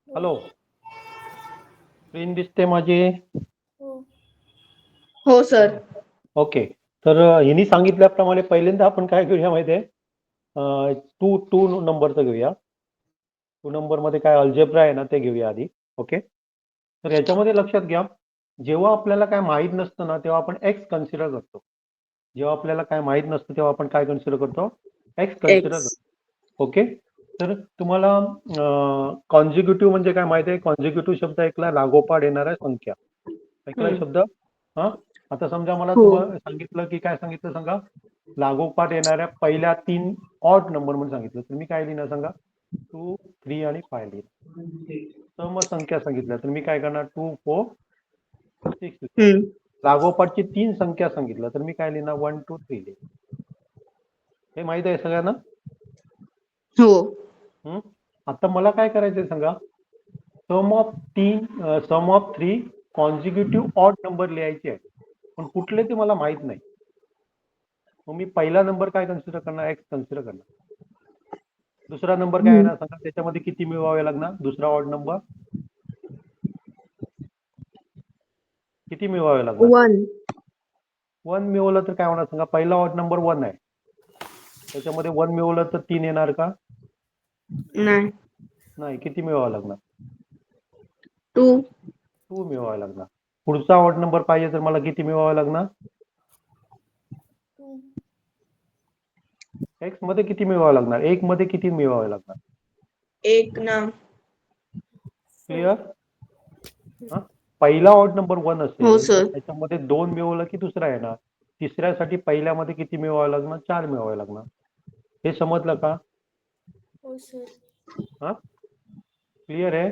Hello, screen दिसते माझी? हो सर. ओके. तर हिनी सांगितल्याप्रमाणे पहिल्यांदा आपण काय घेऊया माहिती आहे, टू टू नंबरचं घेऊया. 2 नंबरमध्ये काय अल्जेब्रा आहे ना, ते घेऊया आधी. ओके. तर याच्यामध्ये लक्षात घ्या, जेव्हा आपल्याला काय माहीत नसतं ना, तेव्हा आपण एक्स कन्सिडर करतो. जेव्हा आपल्याला काय माहीत नसतं तेव्हा आपण काय कन्सिडर करतो? X consider x. करतो. ओके. तर तुम्हाला कॉन्झिक्युटिव्ह म्हणजे काय माहिती आहे? कॉन्झिक्युटिव्ह शब्द ऐकला, लागोपाठ येणाऱ्या संख्या. ऐकलाय शब्द? हा. आता समजा मला हो. तुम्हाला सांगितलं की काय सांगितलं सांगा, लागोपाठ येणाऱ्या पहिल्या 3 ऑड नंबर म्हणून सांगितलं, तर मी काय लिहिणार सांगा? 2, 3 आणि 5 लिहिणार. सम संख्या सांगितल्या तर मी काय करणार? 2, 4, 6. लागोपाठची 3 संख्या सांगितलं तर मी काय लिहिणार? 1, 2, 3 लिहिणार. हे माहित आहे सगळ्यांना? हो. आता मला काय करायचंय सांगा, सम ऑफ 3 कॉन्झिक्युटिव्ह ऑड नंबर लिहायचे आहे, पण कुठले ते मला माहित नाही. मग मी पहिला नंबर काय कन्सिडर करणार? एक्स कन्सिडर करणार. दुसरा नंबर काय येणार सांगा? त्याच्यामध्ये किती मिळवावे लागणार? दुसरा ऑड नंबर किती मिळवावे लागणार? 1. 1 मिळवलं तर काय होणार सांगा? पहिला ऑड नंबर 1 आहे, त्याच्यामध्ये 1 मिळवलं तर 3 येणार का? नाही. नाही. किती मिळवावं लागणार? 2. 2 मिळवावे लागणार. पुढचा ऑड नंबर पाहिजे तर मला किती मिळवावे लागणार? एक्स मध्ये किती मिळवावे लागणार? 1 मध्ये किती मिळवावे लागणार? 1 ना. क्लिअर? पहिला ऑड नंबर 1 हो असेल तर सर. त्याच्यामध्ये 2 मिळवलं की दुसरा येणार. तिसऱ्यासाठी पहिल्यामध्ये किती मिळवावे लागणार? 4 मिळवावे लागणार. हे समजलं का? हो सर. हा. क्लिअर आहे?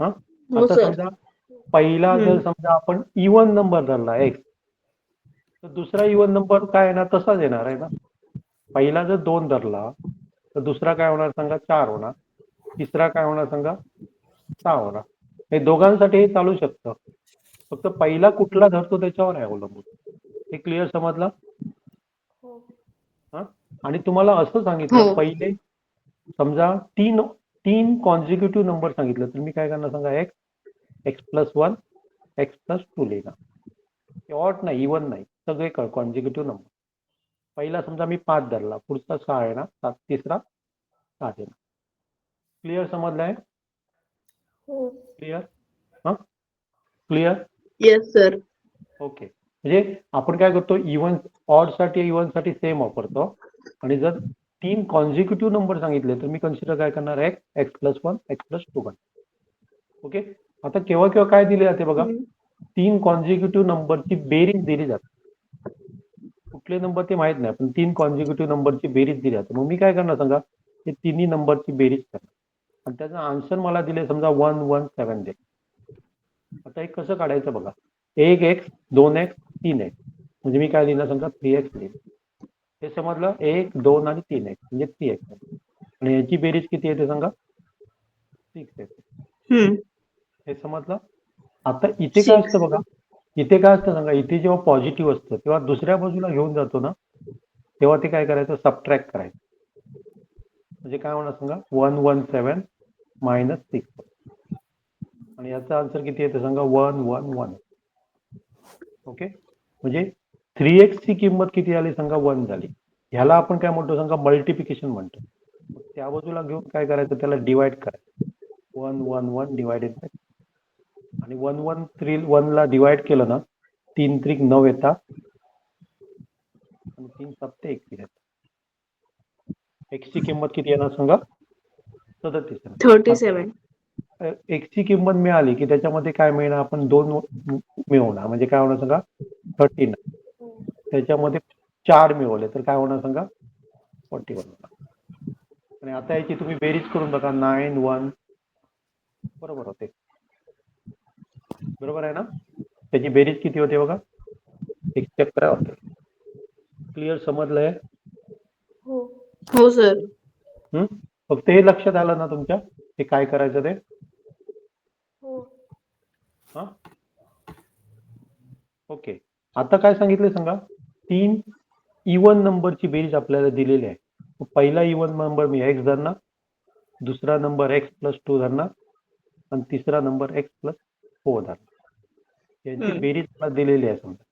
हा. हो आता सर. समजा पहिला जर समजा आपण इवन नंबर धरला एक्स, तर दुसरा इवन नंबर काय येणार? तसाच येणार आहे ना. पहिला जर 2 धरला तर दुसरा काय होणार सांगा? 4 होणार. तिसरा काय होणार सांगा? 6 होणार. हे दोघांसाठी हे चालू शकतं, फक्त पहिला कुठला धरतो त्याच्यावर आहे अवलंबून. हे क्लिअर समजलं? हो. हा. आणि तुम्हाला असं सांगितलं, हो. पहिले समजा तीन कॉन्झिक्युटिव्ह नंबर सांगितलं तर मी काय करणार सांगा? X, x plus 1, x plus 2 लिहिणार. ऑड नाही, इवन नाही, सगळे कॉन्झिक्युटिव्ह नंबर. पहिला समजा मी 5 धरला, पुढचा 6 येणार, तिसरा 7 येणार. क्लिअर समजलंय? हो. क्लिअर? हा. क्लिअर? Yes sir. ओके. म्हणजे आपण काय करतो, इव्हन ऑड साठी इव्हन साठी सेम वापरतो, आणि जर 3 कॉन्झिक्युटिव्ह नंबर सांगितले तर मी कन्सिडर काय करणार? X, x plus 1, x plus 2. Okay. आता केव्हा केव्हा काय दिले जाते बघा, 3 कॉन्झिक्युटिव्ह नंबरची बेरीज दिली जाते. कुठले नंबर ते माहित नाही, पण 3 कॉन्झिक्युटिव्ह नंबरची बेरीज दिली जाते. मग मी काय करणार सांगा? ते तिन्ही नंबरची बेरीज करणार आणि त्याचा आन्सर मला दिले समजा 117 दे. आता हे कसं काढायचं बघा. 1 एक्स, 2 एक्स, 3 एक्स, म्हणजे मी काय लिहिलं सांगा? 3 एक्स लिहिलं. हे समजलं? 1, 2 आणि 3 एक्स म्हणजे 3 एक्स. आणि याची बेरीज किती येते सांगा? 6 येते. हे समजलं? आता इथे काय असतं बघा, इथे काय असतं सांगा? इथे जेव्हा पॉझिटिव्ह असतं तेव्हा दुसऱ्या बाजूला घेऊन जातो ना, तेव्हा ते काय करायचं? सबट्रॅक्ट करायचं. म्हणजे काय होणार सांगा? 117 मायनस 6. आणि याचा आन्सर किती येते सांगा? 111. ओके. म्हणजे 3x ची किंमत किती झाली सांगा? 1 झाली. ह्याला आपण काय म्हणतो सांगा? मल्टिप्लिकेशन म्हणतो. मग त्या बाजूला घेऊन काय करायचं? त्याला डिवाइड करायचं. 111 डिवायडेड बाय, आणि 113 ला डिवाइड केलं ना, 3 त्रिक 9 येतात आणि 3 सप्ते 21 येतात. एक्स ची किंमत किती येणार सांगा? 37. 37. एक्स ची किंमत मिळाली की त्याच्यामध्ये काय मिळणार? आपण 2 मिळवणार, म्हणजे काय होणार सांगा? 39. त्याच्यामध्ये 4 मिळवले तर काय होणार सांगा? 41 होणार. आणि आता याची तुम्ही बेरीज करून बघा. 9, 1 बरोबर होते. बरोबर आहे ना? त्याची बेरीज किती होते बघा? 111 होते. क्लिअर समजलंय? हो. हो सर. फक्त हे लक्षात आलं ना तुमच्या, हे काय करायचं ते? हो. हा. ओके. आता काय सांगितलं सांगा? 3 इवन नंबरची बेरीज आपल्याला दिलेली आहे. पहिला इवन नंबर मी एक्स धरणार, दुसरा नंबर एक्स प्लस 2 धरणार, आणि तिसरा नंबर एक्स प्लस 4 धरला. यांची हम्म. बेरीज मला दिलेली आहे समजा.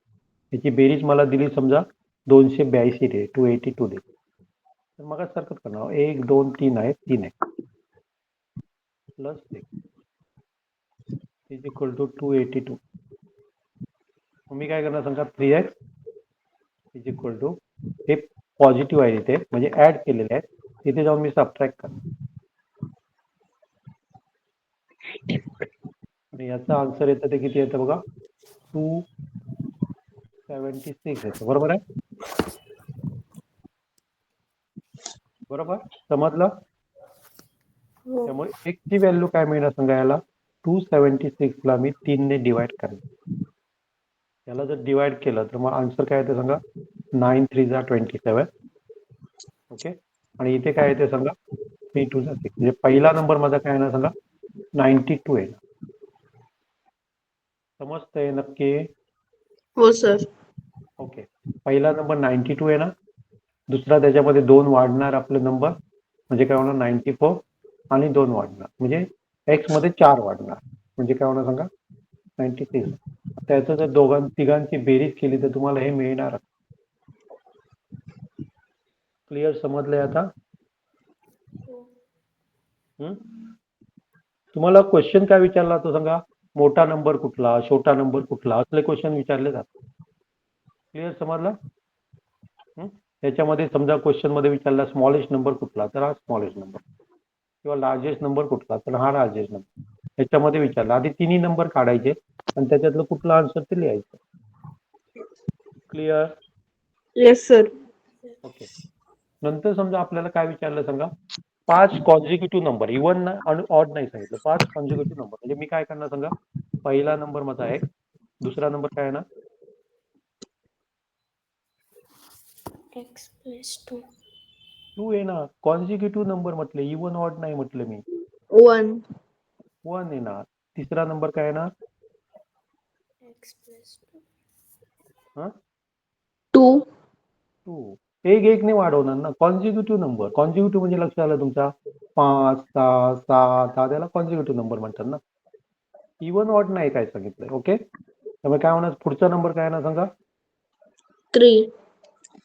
याची बेरीज मला दिली समजा 282 दे 282 दे. तर मग सारखंच करणार 1 2 3 आहे 3 आहे प्लस 6 इज इक्वल टू 282. मग मी काय करणार सांगा 3x इज इक्वल टू हे पॉझिटिव्ह आहे इथे म्हणजे ऍड केलेले आहेत तिथे जाऊन मी सबट्रॅक्ट करणार आणि याचा आन्सर येतं ते किती येतं बघा 276 येतं. बरोबर आहे. बरोबर समजलं. हो त्यामुळे x ची व्हॅल्यू काय मिळणार सांगा याला 276 ला मी 3 ने डिवाइड करणार. याला जर डिवाइड केलं तर मग आन्सर काय येतं सांगा 9 3 जा 27. ओके आणि इथे काय येते सांगा 3 2 जा 6 म्हणजे पहिला नंबर माझा काय येणार सांगा 92 आहे. समजतंय नक्की. हो सर. ओके पहिला नंबर 92 आहे ना. दुसरा त्याच्यामध्ये 2 वाढणार आपले नंबर म्हणजे काय होणार 94 आणि 2 वाढणार म्हणजे एक्स मध्ये 4 वाढणार म्हणजे काय होणार सांगा 96. त्याचं जर तिघांची बेरीज केली तर तुम्हाला हे मिळणार. क्लिअर समजलंय आता. हो तुम्हाला क्वेश्चन काय विचारला तो सांगा मोठा नंबर कुठला छोटा नंबर कुठला असले क्वेश्चन विचारले जातात. क्लिअर समजलं. त्याच्यामध्ये समजा क्वेश्चन मध्ये विचारला स्मॉलेस्ट नंबर कुठला तर हा स्मॉलेस्ट नंबर किंवा लार्जेस्ट नंबर कुठला तर हा लार्जेस्ट नंबर. त्याच्यामध्ये विचारला आधी तिन्ही नंबर काढायचे आणि त्याच्यातलं कुठला आन्सर ते लिहायचं. क्लिअर. Yes sir. ओके नंतर समजा आपल्याला काय विचारलं सांगा 5 कॉन्झिक्युटिव्ह नंबर इव्हन आणि ऑड नाही सांगितलं 5 कॉन्झिक्युटिव्ह नंबर म्हणजे मी काय करणार सांगा पहिला नंबर माझा आहे दुसरा नंबर काय आहे ना एक्स प्लस 2 2 आहे ना. कॉन्झिक्युटिव्ह नंबर म्हटले इव्हन ऑड नाही म्हटलं मी 1 1 येणार. तिसरा नंबर काय येणार एक्स प्लस 2 हा 2 2 एक एक ने वाढवणार ना. कॉन्झिक्युटिव्ह नंबर कॉन्झिक्युटिव्ह म्हणजे लक्षात आलं तुमच्या 5 6 7 त्याला कॉन्झिक्युटिव्ह नंबर म्हणतात ना. इव्हन ऑड नाही काय सांगितलंय. ओके त्यामुळे काय होणार पुढचा नंबर काय येणार सांगा 3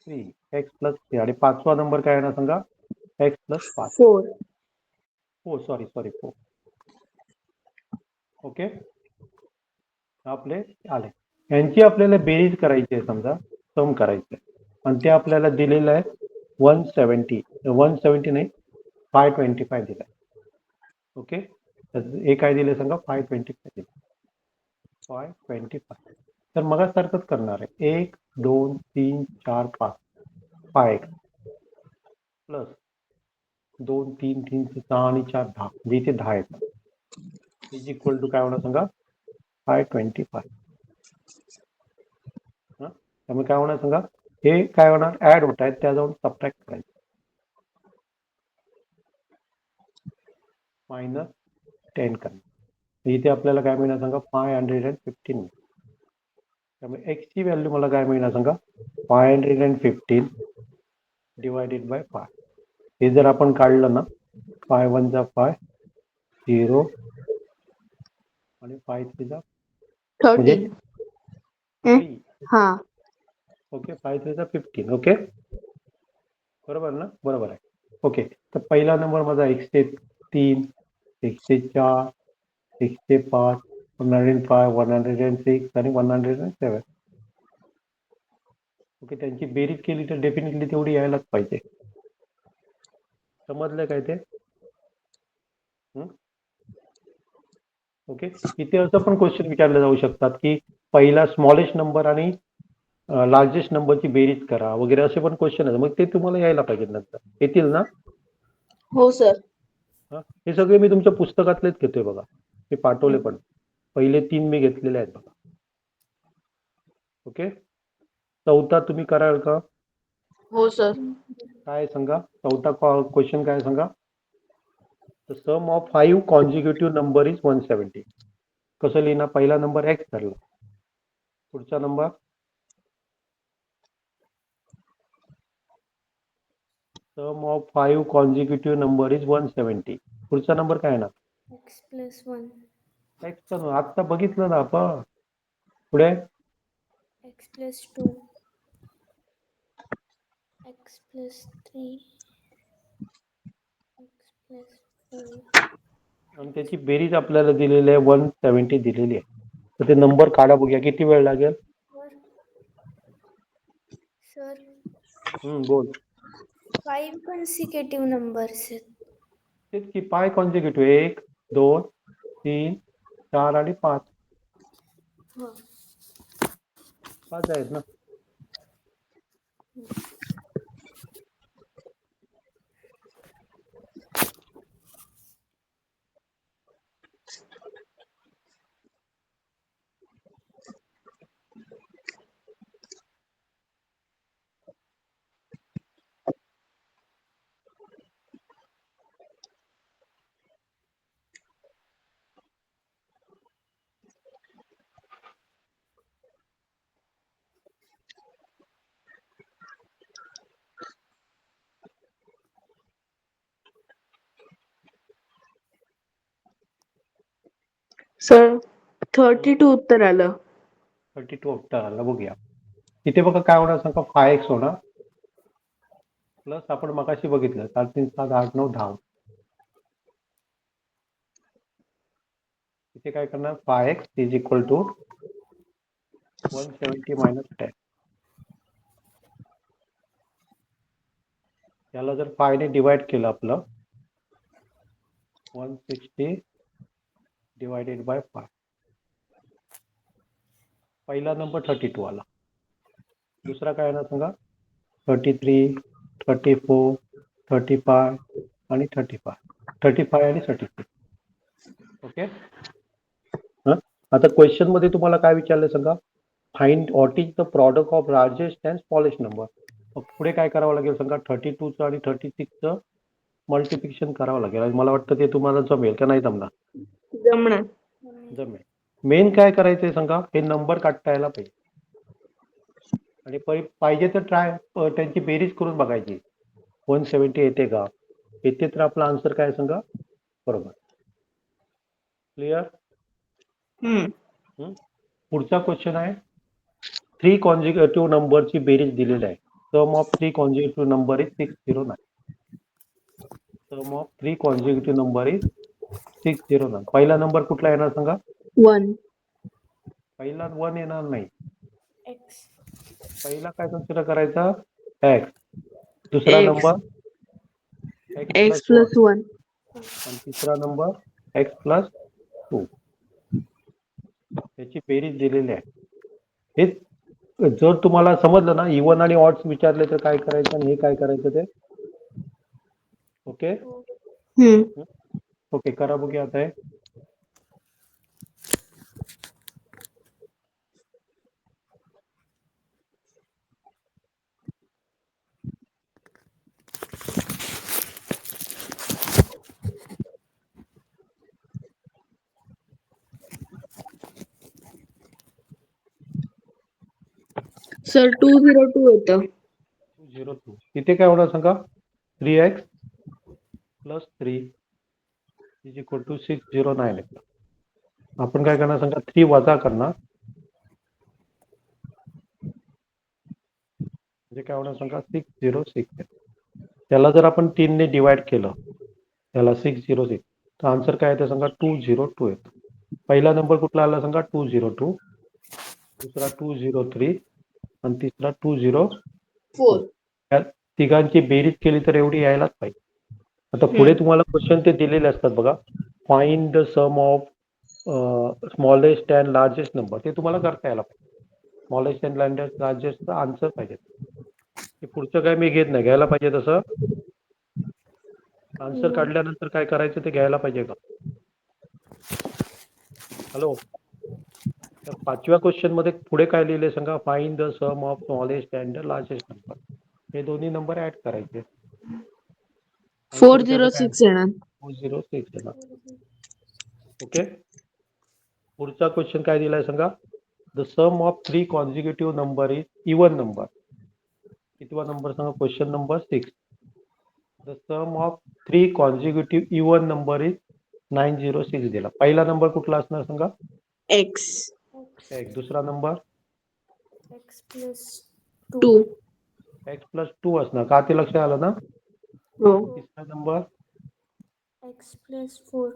3 एक्स प्लस 3 आणि पाचवा नंबर काय येणार सांगा एक्स प्लस 5 4 हो सॉरी 4 ओके आपले आले. यांची आपल्याला बेरीज करायची आहे समजा सम करायचं आहे आणि ते आपल्याला दिलेलं आहे 170 नाही 525 दिलाय. ओके तर हे काय दिले सांगा 525 दिले 525. तर मग सारखंच करणार आहे 1 2 3 4 5 5 प्लस 2 3 3 6 आणि 4 10 म्हणजे इथे 10 येतात इज इक्वल टू काय होणार सांगा 525. त्यामुळे काय होणार सांगा हे काय होणार ऍड होत आहेत त्या जाऊन सबट्रॅक्ट करायचं -10 करणार. इथे आपल्याला काय मिळणार सांगा 515. त्यामुळे एक्स ची व्हॅल्यू मला काय मिळणार सांगा 515 डिवायडेड बाय 5. हे जर आपण काढलं ना 5 1 जा 5 0 आणि 5 3 जा 13 म्हणजे 3 हा ओके 5 3 जा 15. ओके बरोबर ना. बरोबर आहे. ओके तर पहिला नंबर माझा 103 104 105 105 106 आणि 107. ओके त्यांची बेरीज केली तर डेफिनेटली तेवढी यायलाच पाहिजे. समजलं काय ते. ओके इथे असं पण क्वेश्चन विचारले जाऊ शकतात की पहिला स्मॉलेस्ट नंबर आणि लार्जेस्ट नंबरची बेरीज करा वगैरे असे पण क्वेश्चन आहेत. मग ते तुम्हाला यायला पाहिजे नंतर येतील ना. हो सर. हे सगळे मी तुमच्या पुस्तकातलेच घेतोय बघा. मी पाठवले पण पहिले 3 मी घेतलेले आहेत बघा. ओके चौथा तुम्ही कराल का. हो सर. काय सांगा चौथा क्वेश्चन काय सांगा. The sum of 5 consecutive number is 170. कसं लिहिणार पहिला नंबर एक्स धरला पुढचा number sum of 5 consecutive number is 170. पुढचा नंबर काय ना x plus 1, एक्स आता बघितलं ना आपण. पुढे x plus 2, x plus 3, x plus 4, आणि त्याची बेरीज आपल्याला दिलेली आहे 170 दिलेली आहे. तर ते नंबर काढा बघूया किती वेळ लागेल. sir, बोल. 5 consecutive numbers आहेत. तेच की 5 कॉन्झिक्युटिव्ह 1 2 3 4 आणि 5 हो. 5 आहेत ना. सर 32 उत्तर आलं. 32 उत्तर आलं बघूया. इथे बघा काय होणार सांगा 5x होणार प्लस आपण मगाशी बघितलं 7 3 7 8 9 10. इथे काय करणार 5x is equal to 170 minus 10. याला जर 5 ने डिवाइड केलं आपलं 160 डिवायडेड बाय 5. पहिला नंबर 32 आला. दुसरा काय येणार सांगा 33 34 35 आणि 35 35 आणि 36. ओके. आता क्वेश्चन मध्ये तुम्हाला काय विचारलं सांगा find what is the product of largest and smallest number. पुढे काय करावं लागेल सांगा 32चं आणि 36चं मल्टिप्लिकेशन करावं लागेल. मला वाटतं ते तुम्हाला जमेल का नाही जमणार. जमणार. जमेल. मेन काय करायचंय सांगा हे नंबर काढता यायला पाहिजे आणि पाहिजे तर त्यांची बेरीज करून बघायची 170 येते का. येते तर आपला आन्सर काय सांगा बरोबर. क्लिअर. पुढचा क्वेश्चन आहे 3 कॉन्झिक्युटिव्ह नंबरची बेरीज दिलेली आहे. Sum of 3 consecutive number is 609. Sum of 3 consecutive number is 609. पहिला नंबर कुठला येणार सांगा. 1. पहिला 1 येणार नाही. x, पहिला काय कन्सिडर करायचा x. दुसरा X. Number X plus 1. आणि तिसरा नंबर x प्लस 2. त्याची बेरीज दिलेली आहे. हे जर तुम्हाला समजलं ना इवन आणि ऑड्स विचारले तर काय करायचं आणि हे काय करायचं ते. ओके. ओके करा बघूया आता हे. सर 202 होतं. 202. इथे काय होणार सांगा 3x plus 3 is equal to 609 येतं. आपण काय करणार सांगा 3 वजा करणार म्हणजे काय होणार सांगा 606. त्याला जर आपण 3 ने डिवाइड केलं त्याला 606 तर आन्सर काय येतं सांगा 202 येतं. पहिला नंबर कुठला आला सांगा 202. दुसरा 203 आणि तिसरा 204. या तिघांची बेरीज केली तर एवढी यायलाच पाहिजे. आता पुढे तुम्हाला क्वेश्चन ते दिलेले असतात बघा find the sum of smallest and largest number. ते तुम्हाला करता यायला पाहिजे. स्मॉलेस्ट अँड लार्जेस्ट आन्सर पाहिजे. हे पुढचं काय मी घेत नाही घ्यायला पाहिजे तसं. आन्सर काढल्यानंतर काय करायचं ते घ्यायला पाहिजे का. हॅलो. तर 5व्या क्वेश्चन मध्ये पुढे काय लिहिले सांगा find the sum of smallest and largest number. हे दोन्ही नंबर ऍड करायचे. 406 येणार. 406 येणार. ओके. पुढचा क्वेश्चन काय दिलाय सांगा the sum of 3 consecutive number is even number. कितवा नंबर सांगा question number 6. The sum of 3 consecutive even number is 906 दिला. पहिला नंबर कुठला असणार सांगा? एक्स एक. दुसरा number x plus 2 2. X plus 2 असणार. का ते लक्षात आलं ना? हो तिसरा number x plus 4.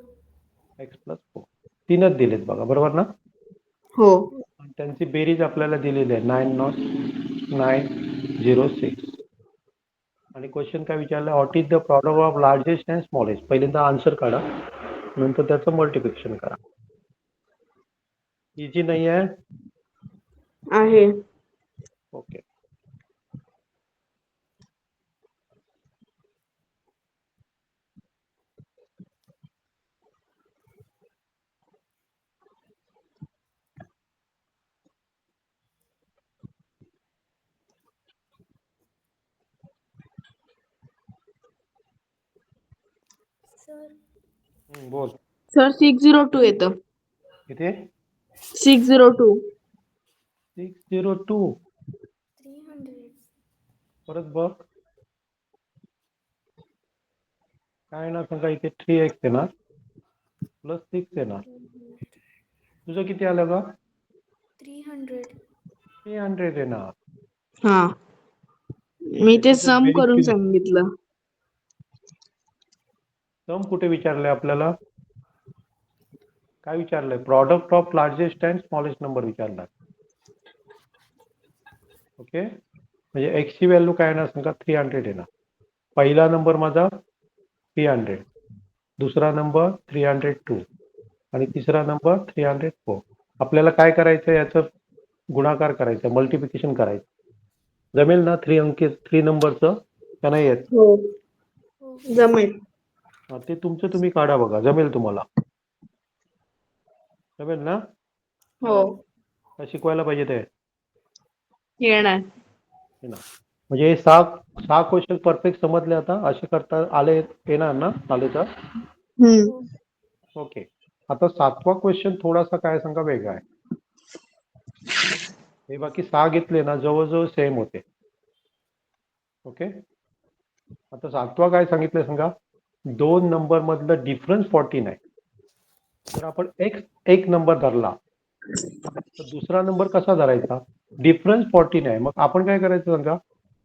X plus 4. तीनच दिलेत बघा, बरोबर ना? हो आणि त्यांची बेरीज आपल्याला दिलेली आहे 906. आणि क्वेश्चन काय विचारलं? What is the product of largest and smallest. पहिल्यांदा आन्सर काढा, नंतर त्याचं मल्टिप्लिकेशन करा. इझी नाही आहे? आहे. ओके. सर बोल. सर 602 येतं. किती? 602. 602. 300. परत बघ. काय ना सांगा, इथे 3x येणार प्लस 6 येणार. तुझं किती आलं ग? 300. 300 येणार. हा मी ते त्याची जर सम बेरीज करून केली, सांगितलं. सम कुठे विचारलंय आपल्याला? काय विचारलंय? Product of largest and smallest number विचारलाय. ओके, म्हणजे एक्स ची व्हॅल्यू काय येणार सांगा? 300 येणार. पहिला नंबर माझा 300, दुसरा नंबर 302 आणि तिसरा नंबर 304. आपल्याला काय करायचं? याचं गुणाकार करायचं, मल्टिप्लिकेशन करायचं. जमेल ना? 3 नंबरचं का नाही येत? हो हो. जमेल. ते तुमचं तुम्ही काढा बघा, जमेल तुम्हाला? जमेल ना? हो का शिकवायला पाहिजे ते? येणार. हे ना. म्हणजे हे 6 क्वेश्चन परफेक्ट समजले आता? असे करता आले येणार ना? आले तर हो. ओके. आता 7वा क्वेश्चन थोडासा काय सांगा वेगळा आहे. हे बाकी 6 घेतले ना, जवळजवळ सेम होते. ओके. आता 7वा काय सांगितलं सांगा? 2 नंबर मधलं डिफरन्स 14 आहे. जर आपण एक नंबर धरला तर दुसरा नंबर कसा धरायचा? डिफरन्स 14 आहे. मग आपण काय करायचं सांगा?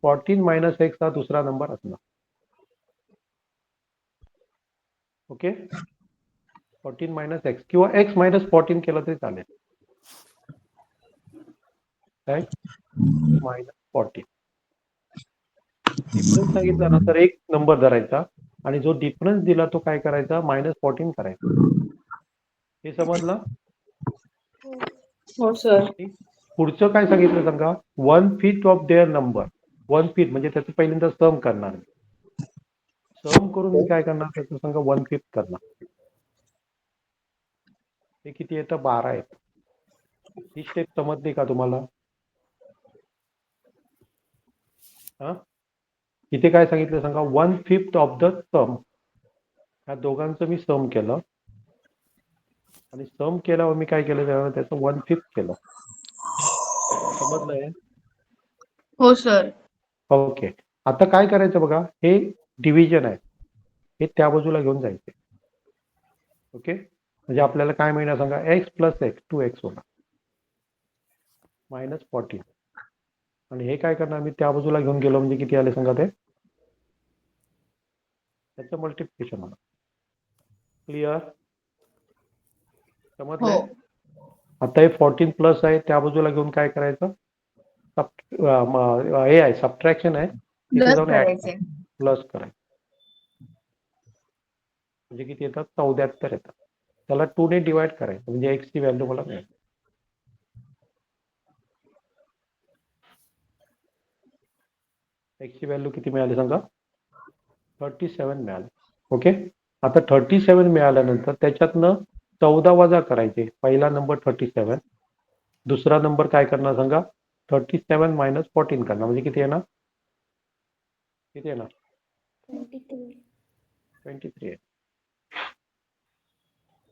14 मायनस एक्स हा दुसरा नंबर असणार. ओके, 14 मायनस एक्स किंवा एक्स मायनस 14 केलं तरी चालेल. काय? मायनस 14. डिफरन्स सांगितला ना तर एक नंबर धरायचा आणि जो डिफरन्स दिला तो काय करायचा? मायनस 14 करायचा. हे समजलं? हो. हो सर. पुढचं काय सांगितलं सांगा? 1/5 ऑफ देअर नंबर. 1/5 म्हणजे त्याचं पहिल्यांदा सम करणार. सम करून मी काय करणार? त्याचं सांगा 1/5 करणार. हे किती येतं? 12 येतं. ही स्टेप समजली का तुम्हाला? हा, इथे काय सांगितलं सांगा? 1/5 ऑफ द सम. ह्या दोघांचं मी सम केलं आणि सम केल्यावर मी काय केलं? त्याचं 1/5 केलं. समजलंय? हो सर. ओके. आता काय करायचं बघा, हे डिव्हिजन आहे, हे त्या बाजूला घेऊन जायचे. ओके, म्हणजे आपल्याला काय मिळणार सांगा? एक्स प्लस एक्स 2x होणार मायनस 14. आणि हे काय करणार? मी त्या बाजूला घेऊन गेलो म्हणजे किती आले सांगा? ते त्याचं मल्टिप्लिकेशन होणार. क्लिअर? समजलंय? आता हे 14 प्लस आहे, त्या बाजूला घेऊन काय करायचं? हे आहे सबट्रॅक्शन आहे, तिथे प्लस जाऊन ऍड करायचे. प्लस करायचं. म्हणजे किती येतात? 74 येतात. त्याला 2 ने डिवाइड करायचं म्हणजे एक्स ची व्हॅल्यू मला मिळेल. एक्स ची व्हॅल्यू किती मिळाली सांगा? 37 मिळाली. ओके, आता 37 मिळाल्यानंतर त्याच्यातनं 14 वजा करायचे. पहिला नंबर 37, दुसरा नंबर काय करणार सांगा? 37 मायनस 14 करणार म्हणजे किती येणार? किती येणार? 23. 23 आहे.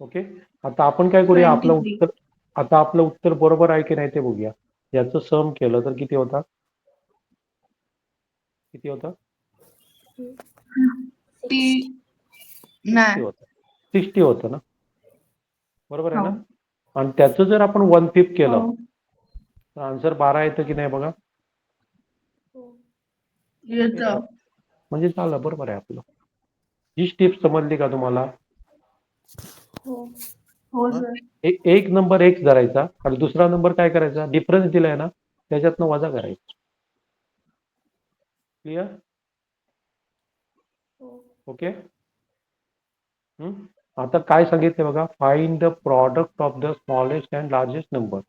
ओके, आता आपण काय करूया? आपलं उत्तर बरोबर आहे की नाही ते बघूया. याचं सम केलं तर किती होता? किती होता? 60 60 होता. 60 होतं ना, बरोबर आहे हो. ना. आणि त्याचं जर आपण 1/5 केलं हो. तर आन्सर 12 येतं की नाही बघा. हो. येतं. म्हणजे झालं, बरोबर आहे आपलं. ही स्टेप समजली का तुम्हाला? हो. हो हा? सर. एक नंबर एक्स धरायचा आणि दुसरा नंबर काय करायचा, डिफरन्स दिलाय ना त्याच्यातनं वजा करायचा. क्लिअर? हो. ओके. आता काय सांगितले बघा, find the product of the smallest and largest number.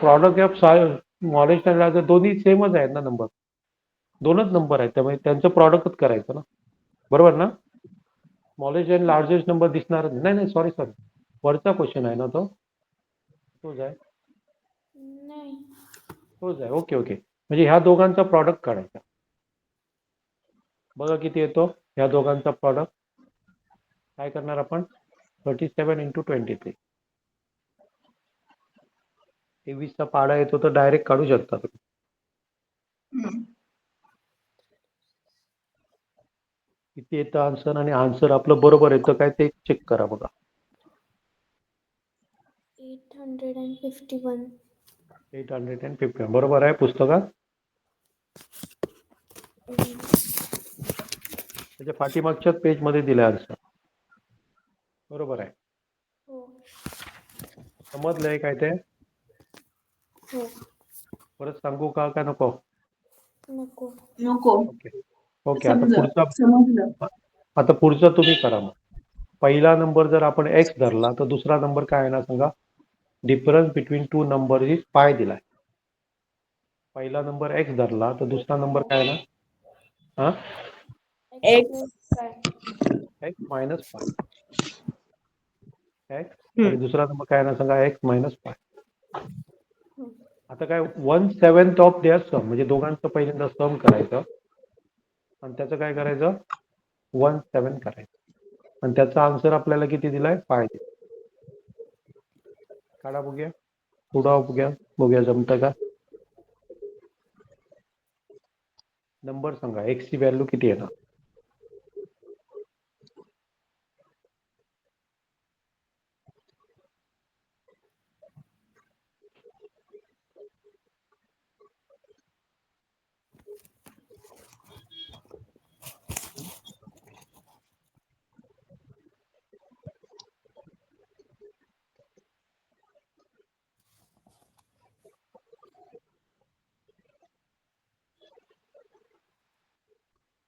Product of smallest and largest दोन्ही सेमच आहेत ना नंबर, दोनच नंबर आहेत, त्यामुळे त्यांचं प्रॉडक्टच करायचं ना, बरोबर ना. स्मॉलेस्ट अँड लार्जेस्ट नंबर दिसणार नाही, सॉरी वरचा क्वेश्चन आहे ना तो, तोच आहे. नाही. तोच आहे. ओके म्हणजे ह्या दोघांचा प्रॉडक्ट काढायचा. बघा किती येतो ह्या दोघांचा प्रॉडक्ट. काय करणार आपण, 37 × 23. 23चा पाडा येतो तर डायरेक्ट काढू शकता तुम्ही. किती येतं आन्सर, आणि आन्सर आपलं बरोबर येतं काय ते चेक करा बघा. 851. 850 बरोबर आहे पुस्तकात. त्याच्या पाठीमागच्याच पेज मध्ये दिलं आन्सर, बरोबर आहे. हो. समजलंय काय ते? हो. परत सांगू का नको? नको. नको. ओके समजलं. आता पुढचा तुम्ही करा मग. पहिला नंबर जर आपण एक्स धरला तर दुसरा नंबर काय आहे ना सांगा. Difference between two number is पाय दिलाय. पहिला नंबर एक्स धरला तर दुसरा नंबर काय आहे ना, हा, x. X minus pi. X आणि दुसरा नंबर काय आहे ना सांगा, एक्स मायनस पाय. आता काय 1/7 ऑफ देअर सम, म्हणजे दोघांचं पहिल्यांदा सम करायचं आणि त्याचं काय करायचं 1/7 करायचं आणि त्याचा आन्सर आपल्याला किती दिलाय, पाय दिलाय. काढा बघूया, पुढा बघूया जमतं का. नंबर सांगा, एक्स ची व्हॅल्यू किती येणार.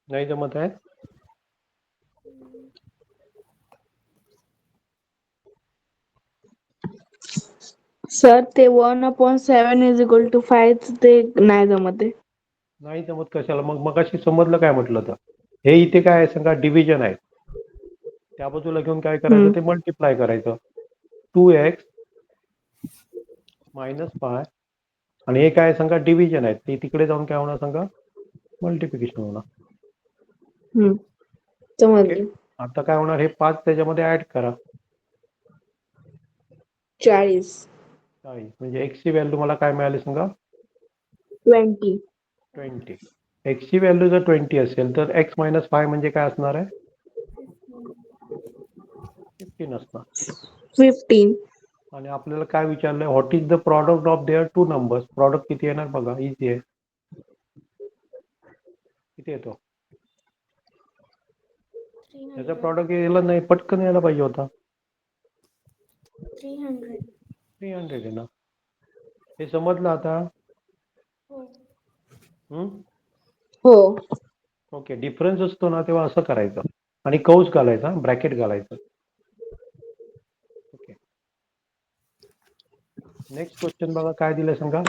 नाही जमत आहे. सर ते 1/7 = 5 ते नाही जमत आहे. नाही जमत कशाला मग, मगाशी समजलं काय म्हटलं तर. हे इथे काय आहे सांगा, डिव्हिजन आहे. त्या बाजूला घेऊन काय करायचं, ते मल्टिप्लाय करायचं. 2x मायनस पाय आणि हे काय सांगा, डिव्हिजन आहे, ते तिकडे जाऊन काय होणार सांगा, मल्टिप्लिकेशन होणार. ओके. समजलं. आता काय होणार, हे 5 त्याच्यामध्ये ऍड करा. 40. म्हणजे एक्स ची व्हॅल्यू मला काय मिळाली सांगा, 20. 20. एक्स ची व्हॅल्यू जर 20 असेल तर एक्स मायनस 5 म्हणजे काय असणार आहे, 15 असणार. 15. आणि आपल्याला काय विचारलंय, what is the product of their two numbers. Product किती येणार बघा, इझी आहे. किती येतो, त्याचा 300. प्रॉडक्ट यायला नाही, पटकन यायला पाहिजे होता. 300. 300 आहे ना. हे समजलं आता. हो. हो. ओके. डिफरन्स असतो ना तेव्हा असं करायचं आणि कौस घालायचा, ब्रॅकेट घालायचं. ओके. नेक्स्ट क्वेश्चन बघा काय दिलं सांगा.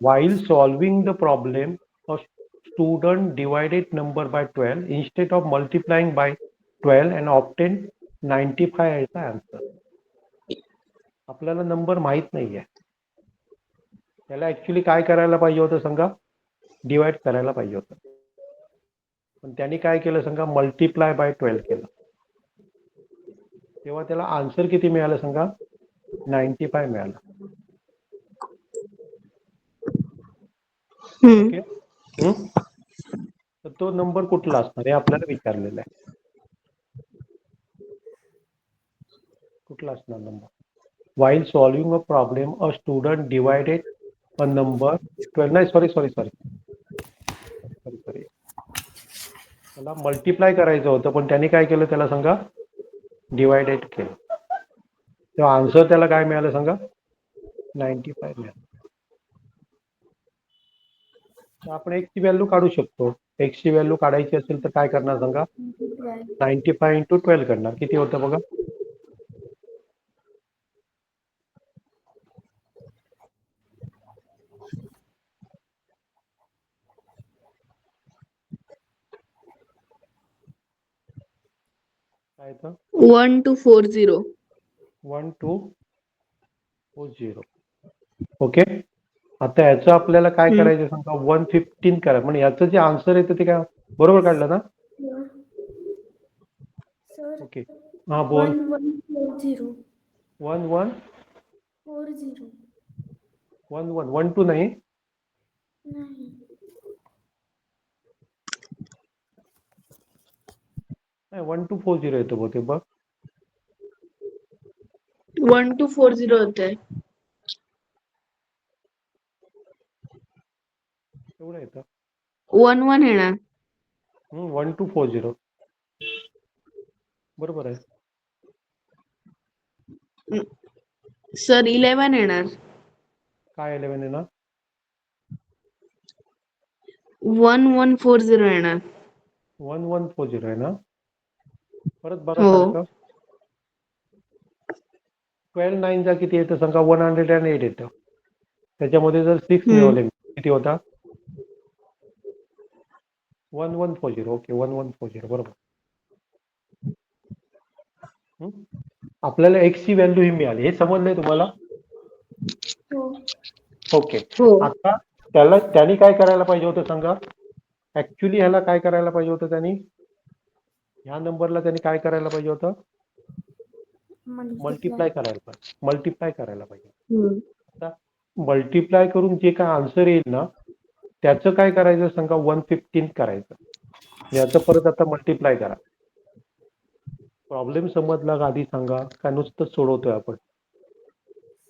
While solving the problem, a student divided number by 12 instead of multiplying by 12 and obtained 95 याचा आन्सर. आपल्याला नंबर माहित नाहीये, त्याला ऍक्च्युली काय करायला पाहिजे होतं सांगा, डिवाइड करायला पाहिजे होतं. पण त्यांनी काय केलं सांगा, मल्टिप्लाय बाय 12 केलं. तेव्हा त्याला आन्सर किती मिळालं सांगा, 95 मिळालं. ओके. तर तो नंबर कुठला असणार हे आपल्याला विचारलेलं आहे. कुठला असणार number? While solving a problem, a student divided a number 12. नाही, सॉरी. त्याला मल्टिप्लाय करायचं होतं, पण त्यांनी काय केलं त्याला सांगा? डिवायडेड केलं. तेव्हा आन्सर त्याला काय मिळालं सांगा? 95 मिळालं. तर आपण x ची व्हॅल्यू काढू शकतो. x ची व्हॅल्यू काढायची असेल तर काय करणार सांगा? 95 इंटू 12 करणार. किती होतं बघा? काय येतं? 1240. 1240. ओके. आता याचं आपल्याला काय करायचं सांगा? 115 करा. म्हणजे याचं जे आन्सर येतं ते काय बरोबर काढलं ना? Sir okay. हा, बोल. 1140. 11 40 11 12 नाही. नाही. 1240 येतो बहुतेक बघ. 1240 होते. एवढं येतं. 11 येणार. 1240 बरोबर आहे. सर 11 येणार. काय 11 आहे ना? 1140 येणार. 1140 आहे ना? परत बघा हो. सारखं. 12 9 चा किती येतं सांगा? 108 येतं. त्याच्यामध्ये जर 6 मिळवले किती होता? 1140. ओके, 1140 बरोबर. आपल्याला x ची व्हॅल्यू ही मिळाली. हे समजलंय तुम्हाला? हो. ओके. हो. आता त्यांनी काय करायला पाहिजे होतं सांगा? ऍक्च्युली ह्याला काय करायला पाहिजे होतं त्यांनी? ह्या नंबरला त्यांनी काय करायला पाहिजे होतं? मल्टिप्लाय करायला पाहिजे. आता मल्टिप्लाय करून जे काय आन्सर येईल ना, त्याचं काय करायचं सांगा? 115 करायचं. याचं परत आता मल्टिप्लाय करा. प्रॉब्लेम समजला का आधी सांगा? काय नुसतं सोडवतोय आपण?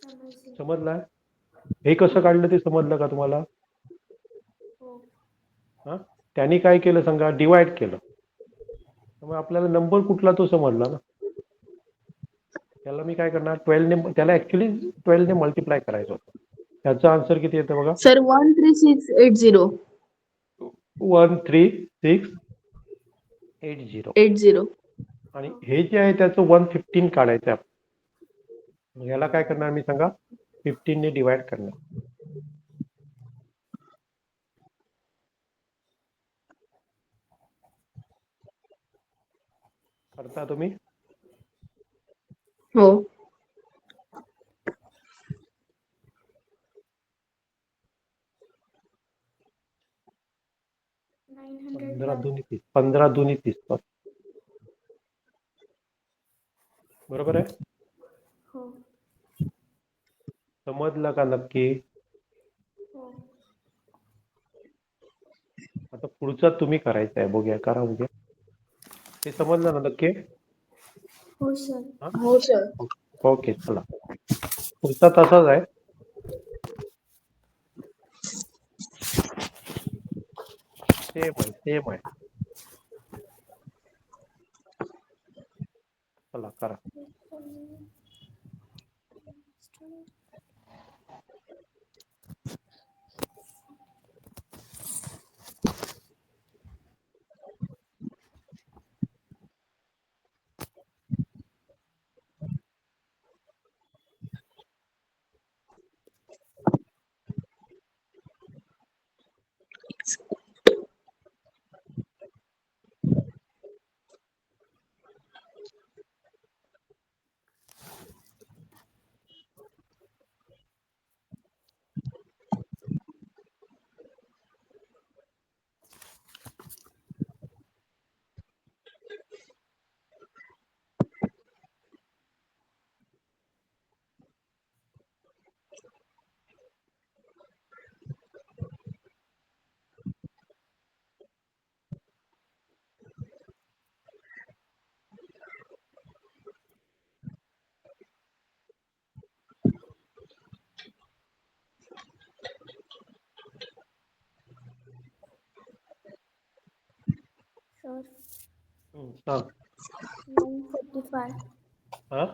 समजलं. समजलाय? हे कसं काढलं ते समजलं का तुम्हाला? हो. हा, त्यांनी काय केलं सांगा? डिवाइड केलं. त्यामुळे आपल्याला नंबर कुठला तो समजला ना. त्याला मी काय करणार? 12 ने, त्याला ऍक्च्युली 12 ने मल्टिप्लाय करायचं होतं. त्याचं आन्सर किती येतं बघा? सर 13680. 13680. 80. आणि हे जे आहे त्याचं 115 काढायचं आहे. मग याला काय करणार मी सांगा? 15 ने डिवाइड करणार. करता तुम्ही? हो. 15 912. दुनी 30. 15 दुनी 30. बरोबर आहे? हो. समजलं का नक्की? हो. आता पुढचा तुम्ही करायचं आहे. बघूया, करा बघूया. ते समजलं ना नक्की? हो सर. हा? हो सर. ओके, चला. पुढचा तसाच आहे. सेम आहे. चला करा. सांग. 945. हा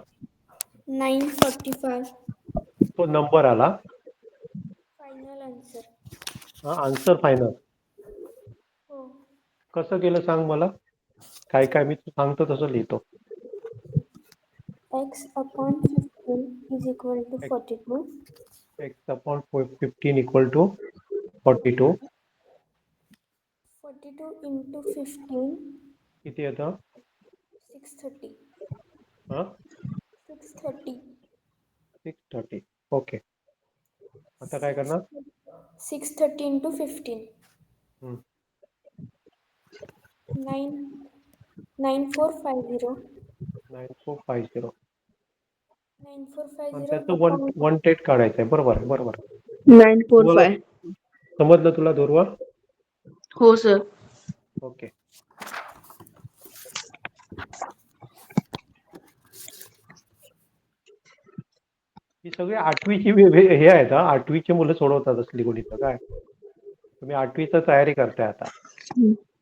945. तो नंबर आला. Final answer. हा आन्सर फायनल. हो. कसं केलं सांग मला. काय काय मी सांगतो तसं लिहितो. X upon 15 is equal to 42. X upon 15 equal to 42. 42 into 15, किती येतं. 630. हा 630. 630. ओके. आता काय करणार. 630 into 15. हम्म. 9450. 9450. आणि 9450 त्याचं upon वन टेट काढायचं आहे. बरोबर आहे. बरोबर. 945. समजलं तुला दुर्वा. हो सर. ओके. ही सगळी आठवीची हे आहेत. हा 8वीची मुलं सोडवतात असली गोष्ट. काय तुम्ही 8वीची तयारी करताय आता.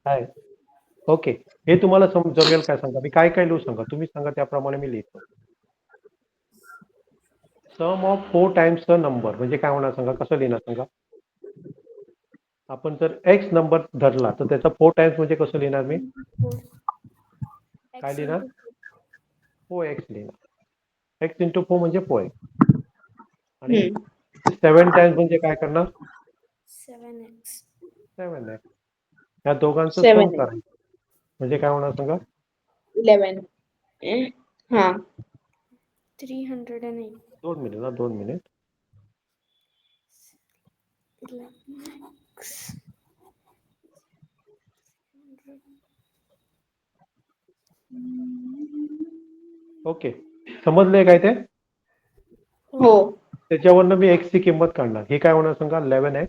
काय ओके. हे तुम्हाला जमेल काय सांगा. मी काय काय लिहू सांगा. तुम्ही सांगा त्याप्रमाणे मी लिहितो. सम ऑफ 4 टाइम्स द नंबर म्हणजे काय होणार सांगा. कसं लिहिणार सांगा. आपण जर एक्स नंबर धरला तर त्याचा 4 टाइम्स म्हणजे कसं लिहिणार मी. 4. काय X लिहिणार. into 4 एक्स लिहिणार. एक्स इंटू 4 म्हणजे 4 एक्स. आणि 7 टाइम्स म्हणजे काय करणार. 7x. 7 एक्स. या दोघांचं सम 7 करायचं म्हणजे काय होणार सांगा. 11. हा 308. 2 मिनिट ना 2 मिनिट. 11x. ओके. समजलंय काय ते. हो. त्याच्यावरनं मी एक्स ची किंमत काढणार. हे काय होणार सांगा. 11x